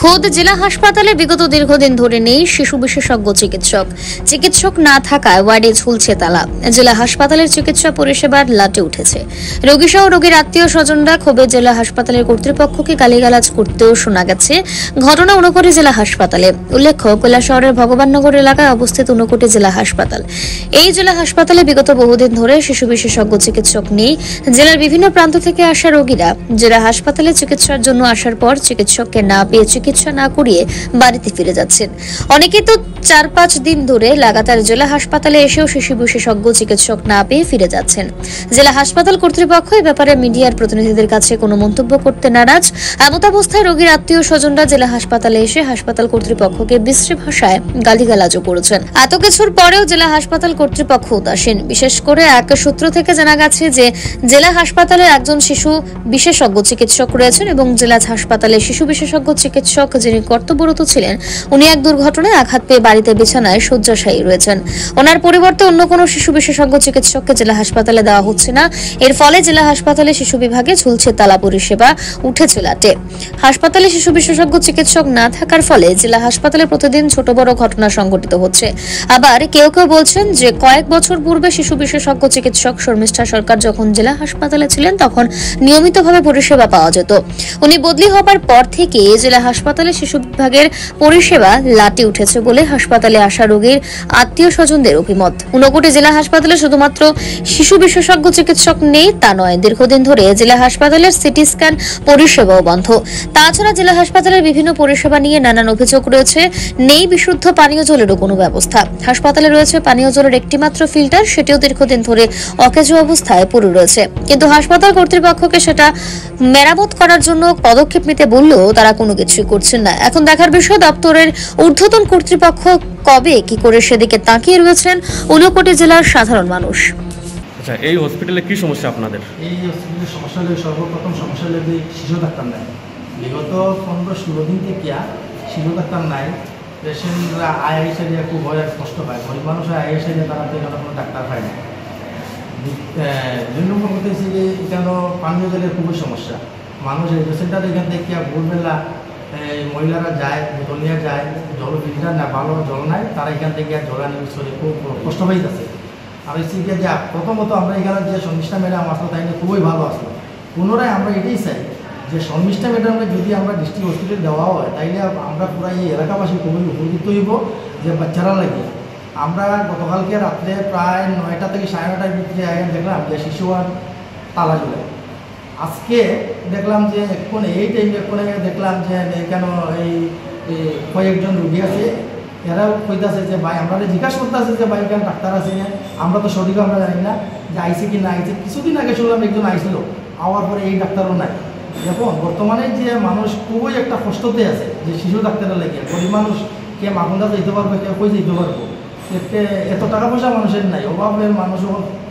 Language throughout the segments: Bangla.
খোদ জেলা হাসপাতালে বিগত দীর্ঘদিন ধরে নেই শিশু বিশেষজ্ঞ চিকিৎসক না থাকায় ওয়ার্ডে ঝুলছে তালা। জেলা হাসপাতালের চিকিৎসা পরিষেবার লাটে উঠেছে। রোগী সহ রোগীর আত্মীয় স্বজনরা ক্ষোভে জেলা হাসপাতালের কর্তৃপক্ষকে গালিগালাজ করতেও শোনা গেছে। ঘটনা ঊনকোটি জেলা হাসপাতালে। উল্লেখ্য, কৈলাসহরের ভগবাননগর এলাকায় অবস্থিত ঊনকোটি জেলা হাসপাতাল। এই জেলা হাসপাতালে বিগত বহুদিন ধরে শিশু বিশেষজ্ঞ চিকিৎসক নেই। জেলার বিভিন্ন প্রান্ত থেকে আসা রোগীরা জেলা হাসপাতালে চিকিৎসার জন্য আসার পর চিকিৎসককে না পেয়ে চিকিৎসা না করিয়ে বাড়িতে ফিরে যাচ্ছেন। অনেকে তো 4-5 দিন ধরে লাগাতার জেলা হাসপাতালে এসেও শিশু বিশেষজ্ঞ চিকিৎসক না পেয়ে ফিরে যাচ্ছেন। জেলা হাসপাতাল কর্তৃপক্ষ এ ব্যাপারে মিডিয়ার প্রতিনিধিদের কাছে কোনো মন্তব্য করতে নারাজ। এমত অবস্থায় রোগীর আত্মীয় স্বজনরা জেলা হাসপাতালে এসে হাসপাতাল কর্তৃপক্ষকে বিশ্রী ভাষায় গালিগালাজও করেছেন। এত কিছুর পরেও জেলা হাসপাতাল কর্তৃপক্ষ উদাসীন। বিশেষ করে এক সূত্র থেকে জানা গেছে যে জেলা হাসপাতালে একজন শিশু বিশেষজ্ঞ চিকিৎসক রয়েছেন এবং জেলা হাসপাতালে শিশু বিশেষজ্ঞ চিকিৎসক যিনি কর্তব্যরত ছিলেন উনি এক দুর্ঘটনায় আঘাত পেয়ে বাড়িতে বিছানায় শয্যাশায়ী রয়েছেন। ওনার পরিবর্তে অন্য কোনো শিশু বিশেষজ্ঞ চিকিৎসককে জেলা হাসপাতালে দেওয়া হচ্ছে না। এর ফলে জেলা হাসপাতালে শিশু বিভাগে ঝুলছে তালা, পরিষেবা উঠেছে লাটে। হাসপাতালে শিশু বিশেষজ্ঞ চিকিৎসক না থাকার ফলে জেলা হাসপাতালে প্রতিদিন ছোট বড় ঘটনা সংঘটিত হচ্ছে। আবার কেউ কেউ বলছেন যে কয়েক বছর পূর্বে শিশু বিশেষজ্ঞ চিকিৎসক শর্মিষ্ঠা সরকার যখন জেলা হাসপাতালে ছিলেন তখন নিয়মিতভাবে পরিষেবা পাওয়া যেত। উনি বদলি হবার পর থেকে জেলা হাসপাতালে শিশু বিভাগের পরিষেবা লাটে উঠেছে বলে হাসপাতালে আসা রোগীর আত্মীয় স্বজনদের অভিমত। ঊনকোটি জেলা হাসপাতালে শুধুমাত্র শিশু বিশেষজ্ঞ চিকিৎসক নেই তা নয়, দীর্ঘদিন ধরে জেলা হাসপাতালের সিটি স্ক্যান পরিষেবাও বন্ধ। তাছাড়া জেলা হাসপাতালের বিভিন্ন পরিষেবা নিয়ে নানান অভিযোগ রয়েছে। নেই বিশুদ্ধ পানীয় জলেরও কোনো ব্যবস্থা। হাসপাতালে রয়েছে পানীয় জলের একটিমাত্র ফিল্টার, সেটিও দীর্ঘদিন ধরে অকেজো অবস্থায় পড়ে রয়েছে। কিন্তু হাসপাতাল কর্তৃপক্ষকে সেটা মেরামত করার জন্য পদক্ষেপ নিতে বললেও তারা কোনো কিছুই করছেন না। এখন দেখার বিষয় দপ্তরের ঊর্ধ্বতন কর্তৃপক্ষ কবে কি করে সেদিকে তাকিয়ে রয়েছেন ঊনকোটি জেলার সাধারণ মানুষ। আচ্ছা, এই হসপিটালে কি সমস্যা আপনাদের? এই হসপিটালের সমস্যা হলে সর্বপ্রথম সমস্যা হলে যে শিশু ডাক্তার নাই। বিগত 15-16 দিন থেকে শিশু ডাক্তার নাই। পেশেন্টরা আইএসে দিয়ে খুব ভয় কষ্ট পায়। গরিব মানুষ আইএসে দিয়ে তারা এখানে কোনো ডাক্তার পায় না। 2 নম্বর হতেছে যে এখানে পানীয় জলের খুবই সমস্যা। মানুষ এই পেশেন্টরা এখান থেকে ভোরবেলা মহিলারা যায়, বোতল নিয়ে যায়, জল ফিল্টার না, ভালো জল নাই, তারা এখান থেকে জল আনি খুব কষ্ট পাইতেছে। আর হচ্ছে যে প্রথমত আমরা এখানে যে শর্মিষ্ঠা ম্যাডাম আসলো তাই খুবই ভালো আসলো। পুনরায় আমরা এটাই চাই যে শর্মিষ্ঠা ম্যাডামকে যদি আমরা ডিস্ট্রিক্ট হসপিটালে দেওয়া হয় তাইলে আমরা পুরো এই এলাকাবাসী খুবই উপকৃত হইব। যে বাচ্চারা লাগে আমরা গতকালকে রাত্রে প্রায় 9টা থেকে 9:30টার ভিতরে দেখলাম যে শিশু আর তালা ঝুলে। আজকে দেখলাম যে এখন এই টাইমে এখন দেখলাম যে কেন এই কয়েকজন রুগী আছে, এরাও কইতেছে যে ভাই আমরা জিজ্ঞাসা করতে আছে যে ভাই কেন ডাক্তার আছে, আমরা তো সঠিক আমরা জানি না যে আইসে কি না আইসে। কিছুদিন আগে শুনলাম একজন আইছিল, আওয়ার পরে এই ডাক্তারও নাই। দেখুন বর্তমানে যে মানুষ খুবই একটা কষ্টতে আছে যে শিশু ডাক্তারের লাগে। গরিব মানুষ কে মাগুন্দা যেতে পারবে, কে কই যেতে পারবো, এত টাকা পয়সা মানুষের নাই, অভাবের মানুষ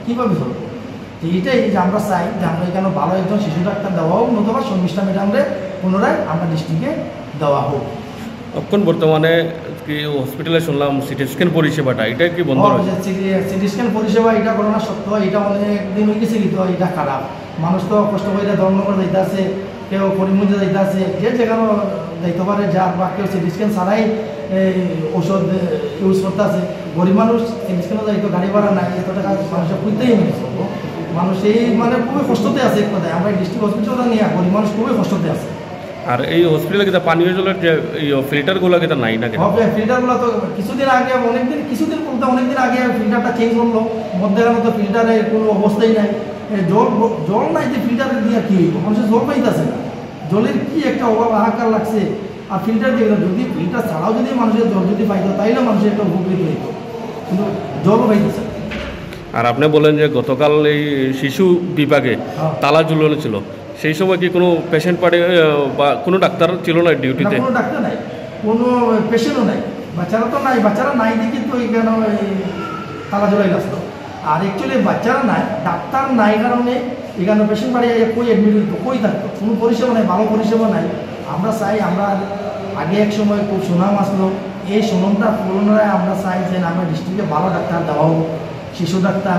কীভাবে চলবো। তো এইটাই যে আমরা চাই যে আমরা এখানে ভালো একজন শিশু ডাক্তার দেওয়া হোক, নতুবা শর্মিষ্ঠা ম্যাডামরে পুনরায় আমরা ডিস্ট্রিক্টে দেওয়া হোক। এখন বর্তমানে কি হসপিটালে শুনলাম সিটি স্ক্যান পরিষেবাটা এটা কি বন্ধ হয়েছে? সিটি স্ক্যান পরিষেবা এটা ঘটনা সত্য, এটা অনেকদিন হয়ে গেছে, কিন্তু এটা খারাপ। মানুষ তো কষ্ট করে ধর্মনগর যাইতে আছে, কেউ করিমগঞ্জ যাইতে আছে, যে যেখানে যাইতে পারে যার, বা কেউ সিটি স্ক্যান ছাড়াই ওষুধ ইউজ করতে আছে। গরিব মানুষ সিটি স্ক্যানও যাইতো, গাড়ি ভাড়া নাই, এত টাকা মানুষের খুঁজতেই মেনে চলবো। মানুষ এই খুবই কষ্টতে আছে। এক কথায় আমরা ডিস্ট্রিক্ট হসপিটালটা নিয়ে গরিব মানুষ খুবই কষ্টতে আছে। আর এই হসপিটালে কিন্তু পানীয় জলের যে ফিল্টারগুলো কিন্তু নাই না? ফিল্টারগুলো তো কিছুদিন আগে কিছুদিন বলতে অনেকদিন আগে ফিল্টারটা চেঞ্জ করলো, মধ্যেখানে তো ফিল্টারের কোনো অবস্থাই নাই। জল নাই, যে ফিল্টার দিয়ে কী হইব, মানুষের জল পাইতেছে না। জলের কি একটা অভাব হাহাকার লাগছে। আর ফিল্টার দিয়ে যদি ফিল্টার ছাড়াও যদি মানুষের জল যদি পাইতো তাইলে মানুষের একটা উপকৃত হইত, কিন্তু জলও পাইতেছে। আর আপনি বলেন যে গতকাল এই শিশু বিভাগে তালা ঝুলানো ছিল, সেই সময় কি কোনো পেশেন্ট পাড়ে বা কোনো ডাক্তার ছিল না ডিউটিতে? কোনো ডাক্তার নাই, কোনো পেশেন্টও নাই, বাচ্চারা তো নাই। বাচ্চারা নাই দেখি তো এখানে তালা ঝুলাই গেছিল। আর অ্যাকচুয়ালি বাচ্চারা নাই, ডাক্তার নাই কারণে এখানে পেশেন্ট বাড়ি কই অ্যাডমিট হইতো, কই থাকতো, কোনো পরিষেবা নাই, ভালো পরিষেবা নাই। আমরা চাই, আমরা আগে এক সময় খুব সুনাম আসলো, এই সুনামটা পুনরায় আমরা চাই যে আমরা ডিস্ট্রিক্টে ভালো ডাক্তার দেওয়া হোক, শিশু ডাক্তার,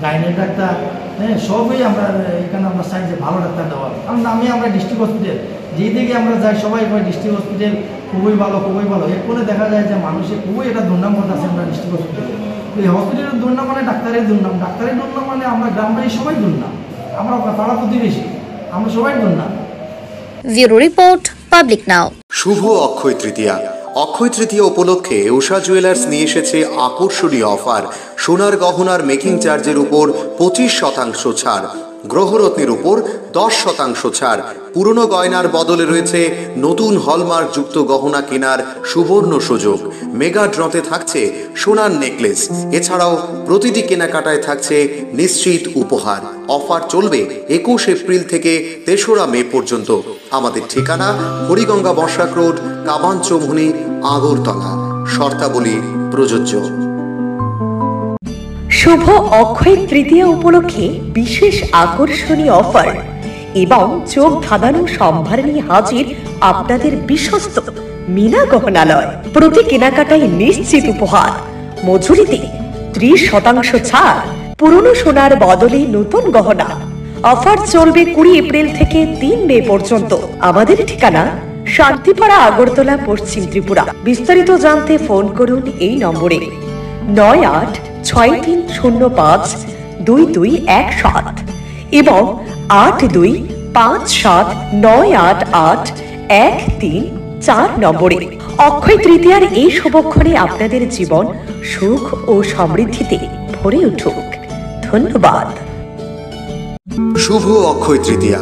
গাইনের ডাক্তার, হ্যাঁ সবই আমরা এখানে আমরা চাই যে ভালো ডাক্তার দেওয়া। কারণ আমরা ডিস্ট্রিক্ট হসপিটাল যেদিকে আমরা যাই সবাই কয় ডিস্ট্রিক্ট হসপিটাল খুবই ভালো খুবই ভালো। এরপরে দেখা যায় যে মানুষের খুবই একটা দুর্নাম করতেছে আমরা ডিস্ট্রিক্ট হসপিটালে। এই হসপিটালের দুর্নাম মানে ডাক্তারের দুর্নাম, ডাক্তারের দুর্নাম মানে আমরা গ্রামবাসী সবাই দুর্নাম, আমরা পাড়া প্রতিবেশী আমরা সবাই দুর্নাম। ব্যুরো রিপোর্ট, পাবলিক নাও। শুভ অক্ষয় তৃতীয়া। অক্ষয় তৃতীয়া উপলক্ষে উষা জুয়েলার্স নিয়ে এসেছে আকর্ষণীয় অফার। সোনার গহনার মেকিং চার্জের উপর 25% ছাড়, গ্রহরত্নের উপর 10% ছাড়, পুরনো গয়নার বদলে রয়েছে নতুন হলমার্ক যুক্ত গহনা কেনার সুবর্ণ সুযোগ। মেগা ড্রতে থাকছে সোনার নেকলেস, এছাড়াও প্রতিটি কেনাকাটায় থাকছে নিশ্চিত উপহার। অফার চলবে 21 এপ্রিল থেকে 3রা মে পর্যন্ত। আমাদের ঠিকানা হরিগঙ্গা বর্ষাক রোড, কাবান চৌমুহনী, আগরতলা। শর্তাবলী প্রযোজ্য। শুভ অক্ষয় তৃতীয়া উপলক্ষে বিশেষ আকর্ষণীয় অফার এবং চোখ ধাঁধানো সম্ভার নিয়ে হাজির আপনাদের বিশ্বস্ত মীনা গহনালয়। প্রতি কেনাকাটায় নিশ্চিত উপহার, মজুরিতে 30% ছাড়, পুরনো সোনার বদলে নতুন গহনা। অফার চলবে 20 এপ্রিল থেকে 3 মে পর্যন্ত। আমাদের ঠিকানা শান্তিপাড়া, আগরতলা, পশ্চিম ত্রিপুরা। বিস্তারিত জানতে ফোন করুন এই নম্বরে 9863052217 এবং 8257988134 নম্বরে। অক্ষয় তৃতীয়ার এই শুভক্ষণে আপনাদের জীবন সুখ ও সমৃদ্ধিতে ভরে উঠুক। ধন্যবাদ। শুভ অক্ষয় তৃতীয়া।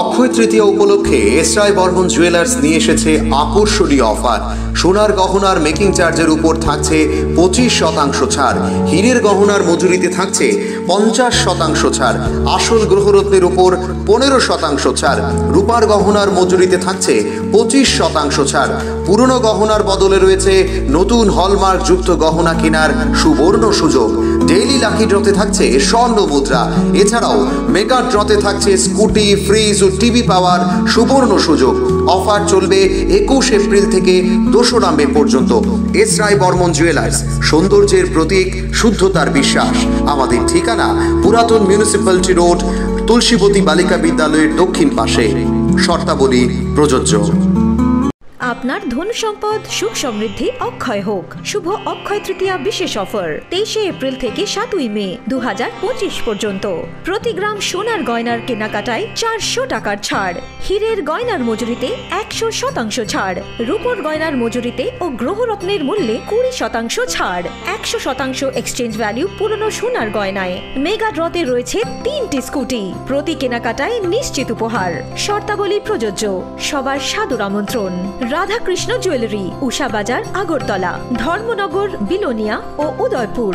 অক্ষয় তৃতীয়া উপলক্ষে এসরাই বর্মন জুয়েলার্স নিয়ে এসেছে আকর্ষণীয় অফার। সোনার গহনার মেকিং চার্জের উপর থাকছে 25% ছাড়, হীরের গহনার মজুরিতে থাকছে 50% ছাড়, আসল গ্রহরত্নের উপর 15% ছাড়, রূপার গহনার মজুরিতে থাকছে 25% ছাড়, পুরনো গহনার বদলে রয়েছে নতুন হলমার্ক যুক্ত গহনা কেনার সুবর্ণ সুযোগ। ডেইলি লাকি ড্রতে থাকছে স্বর্ণ মুদ্রা, এছাড়াও মেগা ড্রতে থাকছে স্কুটি, ফ্রিজ ও টিভি পাওয়ার সুবর্ণ সুযোগ। অফার চলবে 21 এপ্রিল থেকে 2রা মে পর্যন্ত। এসরাই বর্মন জুয়েলার্স, সৌন্দর্যের প্রতীক, শুদ্ধতার বিশ্বাস। আমাদের ঠিকানা পুরাতন মিউনিসিপ্যালিটি রোড, তুলসীবতী বালিকা বিদ্যালয়ের দক্ষিণ পাশে। শর্তাবলী প্রযোজ্য। আপনার ধন সম্পদ সুখ সমৃদ্ধি অক্ষয় হোক। শুভ অক্ষয় তৃতীয়া বিশেষ অফার 23 এপ্রিল থেকে 7 মে 2025 পর্যন্ত। প্রতি গ্রাম সোনার গয়নার কেনাকাটায় 400 টাকার ছাড়, হীরের গয়নার মজুরিতে 100% ছাড়, রূপোর গয়নার মজুরিতে ও গ্রহরত্নের মূল্যে 20% ছাড়, 100% এক্সচেঞ্জ ভ্যালু পুরনো সোনার গয়নায়। মেগা ড্রতে রয়েছে 3টি স্কুটি, প্রতি কেনাকাটায় নিশ্চিত উপহার। শর্তাবলী প্রযোজ্য। সবার সাদর আমন্ত্রণ। রাধাকৃষ্ণ জুয়েলারি, উষা বাজার, আগরতলা, ধর্মনগর, বিলোনিয়া ও উদয়পুর।